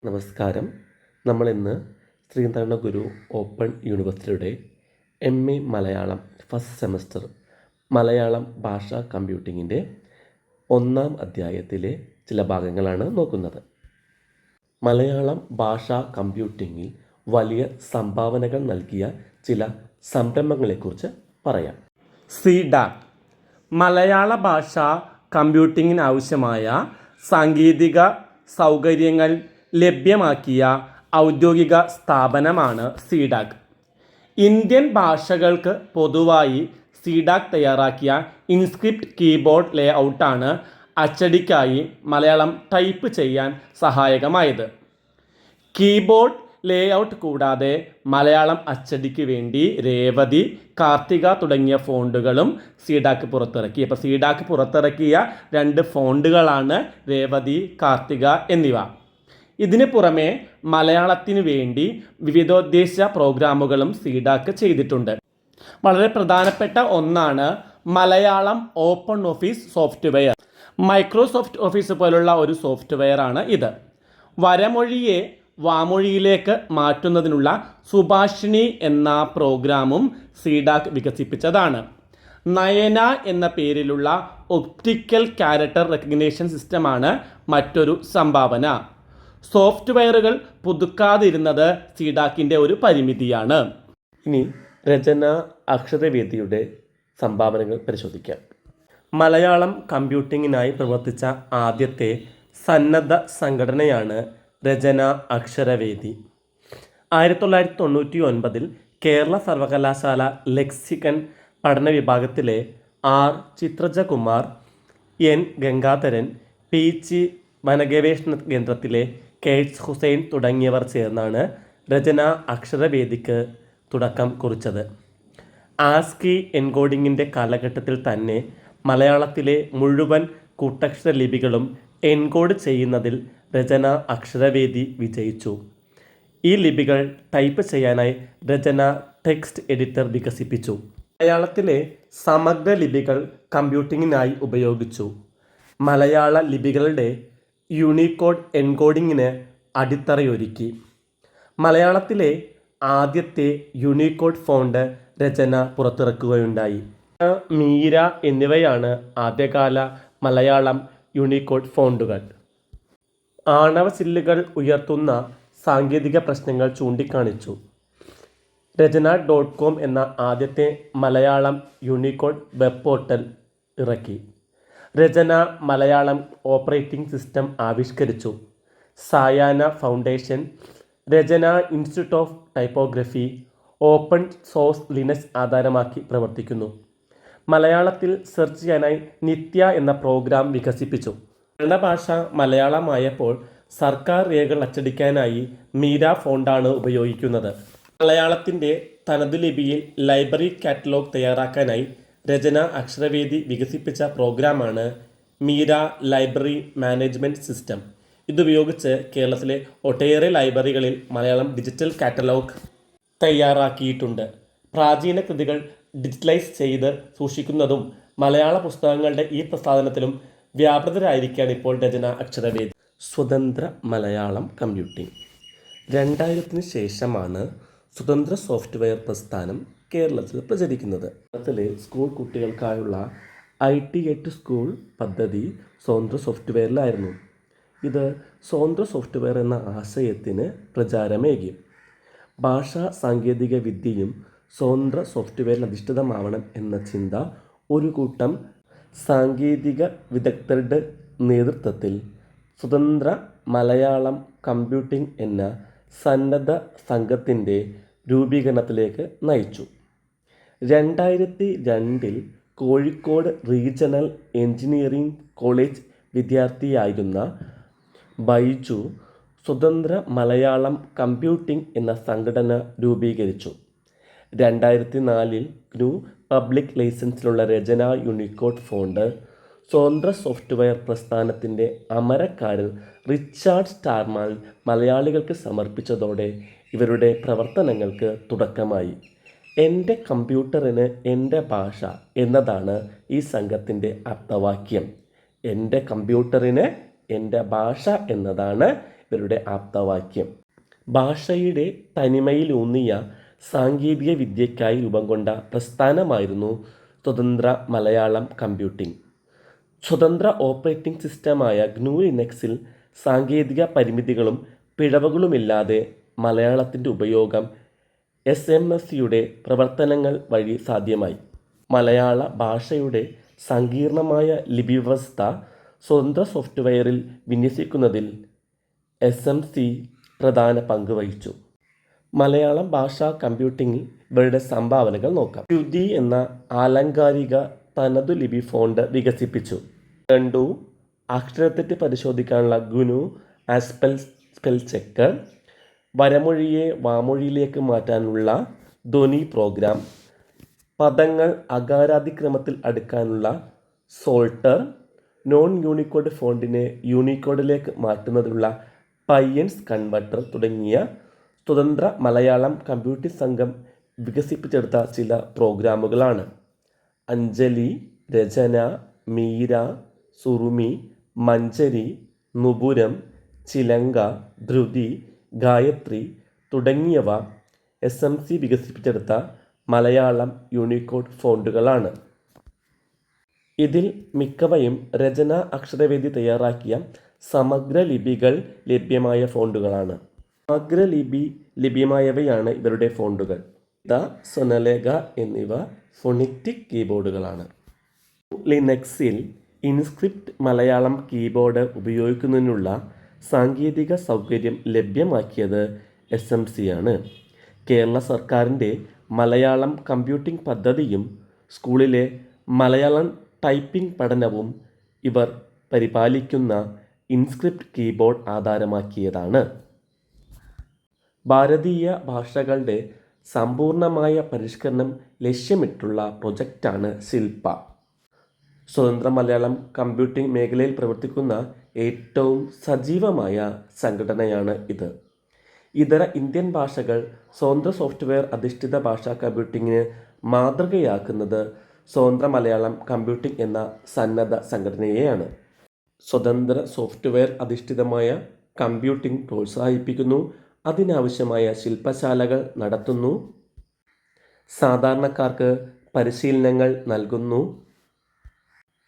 നമസ്കാരം. നമ്മളിന്ന് ശ്രീനാരായണ ഗുരു ഓപ്പൺ യൂണിവേഴ്സിറ്റിയുടെ MA Malayalam first semester Malayalam ഭാഷാ കമ്പ്യൂട്ടിങ്ങിൻ്റെ 1-ാം അധ്യായത്തിലെ ചില ഭാഗങ്ങളാണ് നോക്കുന്നത്. മലയാളം ഭാഷാ കമ്പ്യൂട്ടിങ്ങിൽ വലിയ സംഭാവനകൾ നൽകിയ ചില സംരംഭങ്ങളെക്കുറിച്ച് പറയാം. CDAC മലയാള ഭാഷാ കമ്പ്യൂട്ടിങ്ങിനാവശ്യമായ സാങ്കേതിക സൗകര്യങ്ങൾ ലഭ്യമാക്കിയ ഔദ്യോഗിക സ്ഥാപനമാണ് CDAC. ഇന്ത്യൻ ഭാഷകൾക്ക് പൊതുവായി CDAC തയ്യാറാക്കിയ ഇൻസ്ക്രിപ്റ്റ് കീബോർഡ് ലേഔട്ടാണ് അച്ചടിക്കായി മലയാളം ടൈപ്പ് ചെയ്യാൻ സഹായകമായത്. കീബോർഡ് ലേഔട്ട് കൂടാതെ മലയാളം അച്ചടിക്ക് വേണ്ടി രേവതി, കാർത്തിക തുടങ്ങിയ ഫോണ്ടുകളും CDAC പുറത്തിറക്കി. അപ്പോൾ CDAC പുറത്തിറക്കിയ 2 ഫോണ്ടുകളാണ് രേവതി, കാർത്തിക എന്നിവ. ഇതിന് പുറമെ മലയാളത്തിന് വേണ്ടി വിവിധോദ്ദേശ പ്രോഗ്രാമുകളും CDAC ചെയ്തിട്ടുണ്ട്. വളരെ പ്രധാനപ്പെട്ട ഒന്നാണ് Malayalam open office software. Microsoft office പോലുള്ള ഒരു സോഫ്റ്റ്വെയർ ആണ് ഇത്. വരമൊഴിയെ വാമൊഴിയിലേക്ക് മാറ്റുന്നതിനുള്ള സുഭാഷിണി എന്ന പ്രോഗ്രാമും CDAC വികസിപ്പിച്ചതാണ്. നയന എന്ന പേരിലുള്ള ഒപ്റ്റിക്കൽ ക്യാരക്ടർ റെക്കഗ്നേഷൻ സിസ്റ്റമാണ് മറ്റൊരു സംഭാവന. സോഫ്റ്റ്വെയറുകൾ പുതുക്കാതിരുന്നത് CDACൻ്റെ ഒരു പരിമിതിയാണ്. ഇനി രചന അക്ഷരവേദിയുടെ സംഭാവനകൾ പരിശോധിക്കാം. മലയാളം കമ്പ്യൂട്ടിങ്ങിനായി പ്രവർത്തിച്ച ആദ്യത്തെ സന്നദ്ധ സംഘടനയാണ് രചന അക്ഷരവേദി. 1999 കേരള സർവകലാശാല ലെക്സിക്കൺ പഠന വിഭാഗത്തിലെ R. ചിത്രജകുമാർ, N. ഗംഗാധരൻ, PG വനഗവേഷണ കേന്ദ്രത്തിലെ കെയ്സ് ഹുസൈൻ തുടങ്ങിയവർ ചേർന്നാണ് രചന അക്ഷരവേദിക്ക് തുടക്കം കുറിച്ചത്. ആസ്കി എൻകോഡിങ്ങിൻ്റെ കാലഘട്ടത്തിൽ തന്നെ മലയാളത്തിലെ മുഴുവൻ കൂട്ടക്ഷര ലിപികളും എൻകോഡ് ചെയ്യുന്നതിൽ രചന അക്ഷരവേദി വിജയിച്ചു. ഈ ലിപികൾ ടൈപ്പ് ചെയ്യാനായി രചന ടെക്സ്റ്റ് എഡിറ്റർ വികസിപ്പിച്ചു. മലയാളത്തിലെ സമഗ്ര ലിപികൾ കമ്പ്യൂട്ടിങ്ങിനായി ഉപയോഗിച്ചു. മലയാള ലിപികളുടെ യൂണിക്കോഡ് എൻകോഡിങ്ങിന് അടിത്തറയൊരുക്കി. മലയാളത്തിലെ ആദ്യത്തെ യൂണിക്കോഡ് ഫോണ്ട് രചന പുറത്തിറക്കുകയുണ്ടായി. മീര എന്നിവയാണ് ആദ്യകാല മലയാളം യൂണിക്കോഡ് ഫോണ്ടുകൾ. ആണവച്ചില്ലുകൾ ഉയർത്തുന്ന സാങ്കേതിക പ്രശ്നങ്ങൾ ചൂണ്ടിക്കാണിച്ചു. രചന .com എന്ന ആദ്യത്തെ മലയാളം യൂണിക്കോഡ് വെബ് പോർട്ടൽ ഇറക്കി. രചന മലയാളം ഓപ്പറേറ്റിംഗ് സിസ്റ്റം ആവിഷ്കരിച്ചു. സായാഹ്ന foundation, Rachana institute of typography open source Linux ആധാരമാക്കി പ്രവർത്തിക്കുന്നു. മലയാളത്തിൽ സെർച്ച് ചെയ്യാനായി നിത്യ എന്ന പ്രോഗ്രാം വികസിപ്പിച്ചു. ഭാഷ മലയാളമായപ്പോൾ സർക്കാർ രേഖകൾ അച്ചടിക്കാനായി മീര ഫോണ്ടാണ് ഉപയോഗിക്കുന്നത്. മലയാളത്തിൻ്റെ തനതു ലിപിയിൽ ലൈബ്രറി കാറ്റലോഗ് തയ്യാറാക്കാനായി രചന അക്ഷരവേദി വികസിപ്പിച്ച പ്രോഗ്രാമാണ് മീര ലൈബ്രറി മാനേജ്മെൻറ്റ് സിസ്റ്റം. ഇതുപയോഗിച്ച് കേരളത്തിലെ ഒട്ടേറെ ലൈബ്രറികളിൽ മലയാളം ഡിജിറ്റൽ കാറ്റലോഗ് തയ്യാറാക്കിയിട്ടുണ്ട്. പ്രാചീന കൃതികൾ ഡിജിറ്റലൈസ് ചെയ്ത് സൂക്ഷിക്കുന്നതും മലയാള പുസ്തകങ്ങളുടെ ഈ പ്രസാധനത്തിലും വ്യാപൃതരായിരിക്കുകയാണ് ഇപ്പോൾ രചന അക്ഷരവേദി. സ്വതന്ത്ര മലയാളം കമ്പ്യൂട്ടിംഗ് 2000-ന് ശേഷമാണ് സ്വതന്ത്ര സോഫ്റ്റ്വെയർ പ്രസ്ഥാനം കേരളത്തിൽ പ്രചരിക്കുന്നത്. കേരളത്തിലെ സ്കൂൾ കുട്ടികൾക്കായുള്ള IT@. സ്കൂൾ പദ്ധതി സ്വതന്ത്ര സോഫ്റ്റ്വെയറിലായിരുന്നു. ഇത് സ്വതന്ത്ര സോഫ്റ്റ്വെയർ എന്ന ആശയത്തിന് പ്രചാരമേകി. ഭാഷാ സാങ്കേതിക വിദ്യയും സ്വതന്ത്ര സോഫ്റ്റ്വെയറിൽ അധിഷ്ഠിതമാവണം എന്ന ചിന്ത ഒരു കൂട്ടം സാങ്കേതിക വിദഗ്ധരുടെ നേതൃത്വത്തിൽ സ്വതന്ത്ര മലയാളം കമ്പ്യൂട്ടിംഗ് എന്ന സന്നദ്ധ സംഘത്തിൻ്റെ രൂപീകരണത്തിലേക്ക് നയിച്ചു. 2002 കോഴിക്കോട് റീജിയണൽ എഞ്ചിനീയറിംഗ് കോളേജ് വിദ്യാർത്ഥിയായിരുന്ന ബൈജു സ്വതന്ത്ര മലയാളം കമ്പ്യൂട്ടിംഗ് എന്ന സംഘടന രൂപീകരിച്ചു. 2004 GNU പബ്ലിക് ലൈസൻസിലുള്ള രചന യൂണിക്കോഡ് ഫോണ്ട് സ്വതന്ത്ര സോഫ്റ്റ്വെയർ പ്രസ്ഥാനത്തിൻ്റെ അമരക്കാരൻ റിച്ചാർഡ് സ്റ്റാർമാൻ മലയാളികൾക്ക് സമർപ്പിച്ചതോടെ ഇവരുടെ പ്രവർത്തനങ്ങൾക്ക് തുടക്കമായി. എൻ്റെ കമ്പ്യൂട്ടറിന് എൻ്റെ ഭാഷ എന്നതാണ് ഈ സംഘത്തിൻ്റെ ആപ്തവാക്യം. എൻ്റെ കമ്പ്യൂട്ടറിന് എൻ്റെ ഭാഷ എന്നതാണ് ഇവരുടെ ആപ്തവാക്യം. ഭാഷയുടെ തനിമയിലൂന്നിയ സാങ്കേതിക വിദ്യയ്ക്കായി രൂപം കൊണ്ട പ്രസ്ഥാനമായിരുന്നു സ്വതന്ത്ര മലയാളം കമ്പ്യൂട്ടിംഗ്. സ്വതന്ത്ര ഓപ്പറേറ്റിംഗ് സിസ്റ്റമായ GNU ലിനക്സിൽ സാങ്കേതിക പരിമിതികളും പിഴവുകളുമില്ലാതെ മലയാളത്തിൻ്റെ ഉപയോഗം SMSയുടെ പ്രവർത്തനങ്ങൾ വഴി സാധ്യമായി. മലയാള ഭാഷയുടെ സങ്കീർണമായ ലിപിവ്യവസ്ഥ സ്വതന്ത്ര സോഫ്റ്റ്വെയറിൽ വിന്യസിക്കുന്നതിൽ SMC പ്രധാന പങ്ക് വഹിച്ചു. മലയാളം ഭാഷാ കമ്പ്യൂട്ടിങ്ങിൽ ഇവരുടെ സംഭാവനകൾ നോക്കാം. ശ്രുതി എന്ന ആലങ്കാരിക തനതു ലിപി ഫോണ്ട് വികസിപ്പിച്ചു. 2 അക്ഷരത്തെറ്റ് പരിശോധിക്കാനുള്ള GNU സ്പെൽ ചെക്കർ, വരമൊഴിയെ വാമൊഴിയിലേക്ക് മാറ്റാനുള്ള ധ്വനി പ്രോഗ്രാം, പദങ്ങൾ അകാരാതിക്രമത്തിൽ അടുക്കാനുള്ള സോൾട്ടർ, നോൺ യൂണിക്കോഡ് ഫോണ്ടിനെ യൂണിക്കോഡിലേക്ക് മാറ്റുന്നതിനുള്ള പയ്യൻസ് കൺവെർട്ടർ തുടങ്ങിയ സ്വതന്ത്ര മലയാളം കമ്പ്യൂട്ടിംഗ് സംഘം വികസിപ്പിച്ചെടുത്ത ചില പ്രോഗ്രാമുകളാണ് അഞ്ജലി, രചന, മീര, സുറുമി, മഞ്ചരി, നുപുരം, ചിലങ്ക, ധൃതി, ഗായത്രി തുടങ്ങിയവ SMC വികസിപ്പിച്ചെടുത്ത മലയാളം യൂണിക്കോഡ് ഫോണ്ടുകളാണ്. ഇതിൽ മിക്കവയും രചനാ അക്ഷരവേദി തയ്യാറാക്കിയ സമഗ്ര ലിപികൾ ലഭ്യമായ ഫോണ്ടുകളാണ്. സമഗ്ര ലിപി ലഭ്യമായവയാണ് ഇവരുടെ ഫോണ്ടുകൾ. സ്വനലേഖ എന്നിവ ഫോണിറ്റിക് കീബോർഡുകളാണ്. ലിനക്സിൽ ഇൻസ്ക്രിപ്റ്റ് മലയാളം കീബോർഡ് ഉപയോഗിക്കുന്നതിനുള്ള സാങ്കേതിക സൗകര്യം ലഭ്യമാക്കിയത് SMC ആണ്. കേരള സർക്കാരിൻ്റെ മലയാളം കമ്പ്യൂട്ടിംഗ് പദ്ധതിയും സ്കൂളിലെ മലയാളം ടൈപ്പിംഗ് പഠനവും ഇവർ പരിപാലിക്കുന്ന ഇൻസ്ക്രിപ്റ്റ് കീബോർഡ് ആധാരമാക്കിയതാണ്. ഭാരതീയ ഭാഷകളുടെ സമ്പൂർണമായ പരിഷ്കരണം ലക്ഷ്യമിട്ടുള്ള പ്രൊജക്റ്റാണ് ശില്പ. സ്വതന്ത്ര മലയാളം കമ്പ്യൂട്ടിംഗ് മേഖലയിൽ പ്രവർത്തിക്കുന്ന ഏറ്റവും സജീവമായ സംഘടനയാണ് ഇത്. ഇതര ഇന്ത്യൻ ഭാഷകൾ സ്വതന്ത്ര സോഫ്റ്റ്വെയർ അധിഷ്ഠിത ഭാഷാ കമ്പ്യൂട്ടിങ്ങിന് മാതൃകയാക്കുന്നത് സ്വതന്ത്ര മലയാളം കമ്പ്യൂട്ടിംഗ് എന്ന സന്നദ്ധ സംഘടനയെയാണ്. സ്വതന്ത്ര സോഫ്റ്റ്വെയർ അധിഷ്ഠിതമായ കമ്പ്യൂട്ടിംഗ് പ്രോത്സാഹിപ്പിക്കുന്നു, അതിനാവശ്യമായ ശില്പശാലകൾ നടത്തുന്നു, സാധാരണക്കാർക്ക് പരിശീലനങ്ങൾ നൽകുന്നു.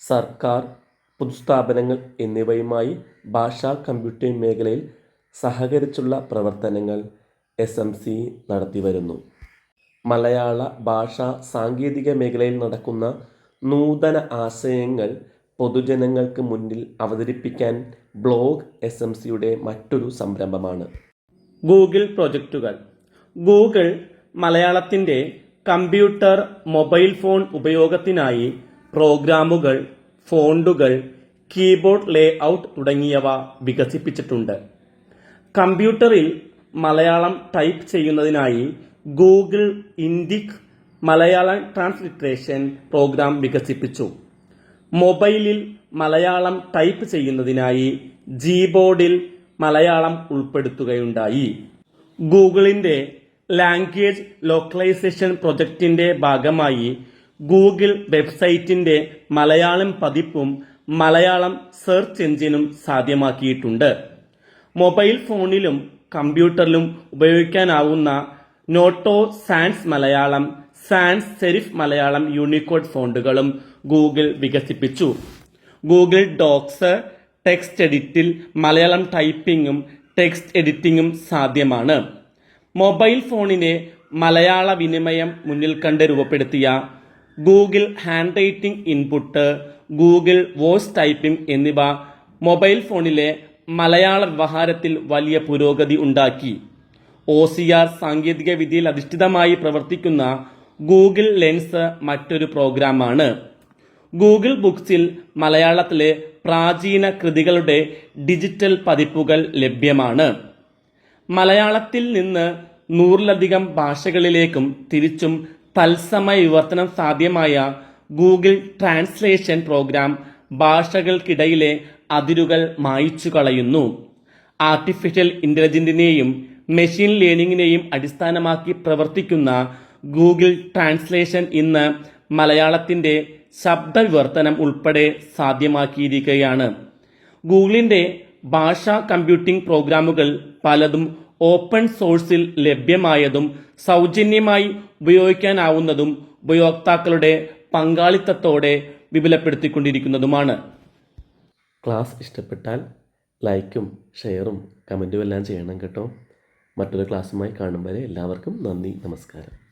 സർക്കാർ, പൊതുസ്ഥാപനങ്ങൾ എന്നിവയുമായി ഭാഷാ കമ്പ്യൂട്ടിംഗ് മേഖലയിൽ സഹകരിച്ചുള്ള പ്രവർത്തനങ്ങൾ SMC നടത്തിവരുന്നു. മലയാള ഭാഷാ സാങ്കേതിക മേഖലയിൽ നടക്കുന്ന നൂതന ആശയങ്ങൾ പൊതുജനങ്ങൾക്ക് മുന്നിൽ അവതരിപ്പിക്കാൻ ബ്ലോഗ് SMCയുടെ മറ്റൊരു സംരംഭമാണ്. ഗൂഗിൾ പ്രൊജക്റ്റുകൾ. ഗൂഗിൾ മലയാളത്തിൻ്റെ കമ്പ്യൂട്ടർ, മൊബൈൽ ഫോൺ ഉപയോഗത്തിനായി പ്രോഗ്രാമുകൾ, ഫോണ്ടുകൾ, കീബോർഡ് ലേഔട്ട് തുടങ്ങിയവ വികസിപ്പിച്ചിട്ടുണ്ട്. കമ്പ്യൂട്ടറിൽ മലയാളം ടൈപ്പ് ചെയ്യുന്നതിനായി Google Indic Malayalam transliteration program വികസിപ്പിച്ചു. മൊബൈലിൽ മലയാളം ടൈപ്പ് ചെയ്യുന്നതിനായി ജീബോർഡിൽ മലയാളം ഉൾപ്പെടുത്തുകയുണ്ടായി. ഗൂഗിളിൻ്റെ ലാംഗ്വേജ് ലോക്കലൈസേഷൻ പ്രൊജക്റ്റിൻ്റെ ഭാഗമായി ഗൂഗിൾ വെബ്സൈറ്റിൻ്റെ മലയാളം പതിപ്പും മലയാളം സെർച്ച് എഞ്ചിനും സാധ്യമാക്കിയിട്ടുണ്ട്. മൊബൈൽ ഫോണിലും കമ്പ്യൂട്ടറിലും ഉപയോഗിക്കാനാവുന്ന Noto Sans Malayalam, sans serif Malayalam unicode ഫോണ്ടുകളും ഗൂഗിൾ വികസിപ്പിച്ചു. ഗൂഗിൾ ഡോക്സ് ടെക്സ്റ്റ് എഡിറ്റിൽ മലയാളം ടൈപ്പിംഗും ടെക്സ്റ്റ് എഡിറ്റിംഗും സാധ്യമാണ്. മൊബൈൽ ഫോണിനെ മലയാള വിനിമയം മുന്നിൽ കണ്ട് രൂപപ്പെടുത്തിയ Google handwriting input, Google voice typing എന്നിവ മൊബൈൽ ഫോണിലെ മലയാള വ്യവഹാരത്തിൽ വലിയ പുരോഗതി ഉണ്ടാക്കി. OCR സാങ്കേതിക വിദ്യയിൽ അധിഷ്ഠിതമായി പ്രവർത്തിക്കുന്ന ഗൂഗിൾ ലെൻസ് മറ്റൊരു പ്രോഗ്രാമാണ്. ഗൂഗിൾ ബുക്സിൽ മലയാളത്തിലെ പ്രാചീന കൃതികളുടെ ഡിജിറ്റൽ പതിപ്പുകൾ ലഭ്യമാണ്. മലയാളത്തിൽ നിന്ന് 100-ലധികം ഭാഷകളിലേക്കും തിരിച്ചും തത്സമയ വിവർത്തനം സാധ്യമായ ഗൂഗിൾ ട്രാൻസ്ലേഷൻ പ്രോഗ്രാം ഭാഷകൾക്കിടയിലെ അതിരുകൾ മായ്ച്ചു കളയുന്നു. ആർട്ടിഫിഷ്യൽ ഇന്റലിജൻസിനെയും മെഷീൻ ലേണിംഗിനെയും അടിസ്ഥാനമാക്കി പ്രവർത്തിക്കുന്ന ഗൂഗിൾ ട്രാൻസ്ലേഷൻ ഇന്ന് മലയാളത്തിൻ്റെ ശബ്ദവിവർത്തനം ഉൾപ്പെടെ സാധ്യമാക്കിയിരിക്കുകയാണ്. ഗൂഗിളിൻ്റെ ഭാഷാ കമ്പ്യൂട്ടിംഗ് പ്രോഗ്രാമുകൾ പലതും ഓപ്പൺ സോഴ്സിൽ ലഭ്യമായതും സൗജന്യമായി ഉപയോഗിക്കാനാവുന്നതും ഉപയോക്താക്കളുടെ പങ്കാളിത്തത്തോടെ വിപുലപ്പെടുത്തിക്കൊണ്ടിരിക്കുന്നതുമാണ്. ക്ലാസ് ഇഷ്ടപ്പെട്ടാൽ ലൈക്കും ഷെയറും കമൻറ്റും എല്ലാം ചെയ്യണം കേട്ടോ. മറ്റൊരു ക്ലാസ്സുമായി കാണും വരെ എല്ലാവർക്കും നന്ദി, നമസ്കാരം.